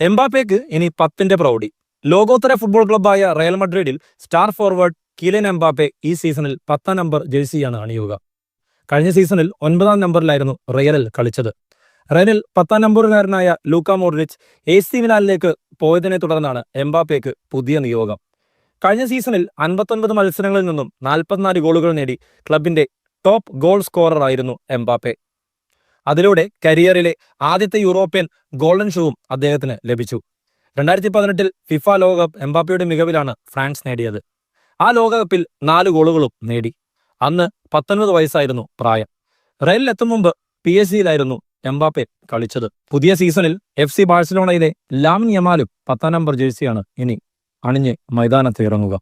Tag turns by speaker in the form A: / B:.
A: എംബാപ്പയ്ക്ക് ഇനി 10ന്റെ പ്രൗഢി. ലോകോത്തര ഫുട്ബോൾ ക്ലബ്ബായ റയൽ മഡ്രിഡിൽ സ്റ്റാർ ഫോർവേഡ് കിലിയൻ എംബാപ്പെ ഈ സീസണിൽ 10ാം നമ്പർ ജേഴ്സിയാണ് അണിയുക. കഴിഞ്ഞ സീസണിൽ 9ാം നമ്പറിലായിരുന്നു റയലിൽ കളിച്ചത്. റയലിൽ 10ാം നമ്പറുകാരനായ ലൂക്ക മോഡ്രിച്ച് AC മിലാനിലേക്ക് പോയതിനെ തുടർന്നാണ് എംബാപ്പയ്ക്ക് പുതിയ നിയോഗം. കഴിഞ്ഞ സീസണിൽ 59 മത്സരങ്ങളിൽ നിന്നും 44 ഗോളുകൾ നേടി ക്ലബിന്റെ ടോപ്പ് ഗോൾ സ്കോറർ ആയിരുന്നു എംബാപ്പെ. അതിലൂടെ കരിയറിലെ ആദ്യത്തെ യൂറോപ്യൻ ഗോൾഡൻ ഷൂവും അദ്ദേഹത്തിന് ലഭിച്ചു. 2018 ഫിഫ ലോകകപ്പ് എംബാപ്പയുടെ മികവിലാണ് ഫ്രാൻസ് നേടിയത്. ആ ലോകകപ്പിൽ 4 ഗോളുകളും നേടി. അന്ന് 19 വയസ്സായിരുന്നു പ്രായം. റയലിലെത്തും മുമ്പ് PSG എംബാപ്പെ കളിച്ചത്. പുതിയ സീസണിൽ FC ബാഴ്സലോണയിലെ ലാമിൻ യമാലും 10ാം നമ്പർ ജേഴ്സിയാണ് ഇനി അണിഞ്ഞ് മൈതാനത്ത് ഇറങ്ങുക.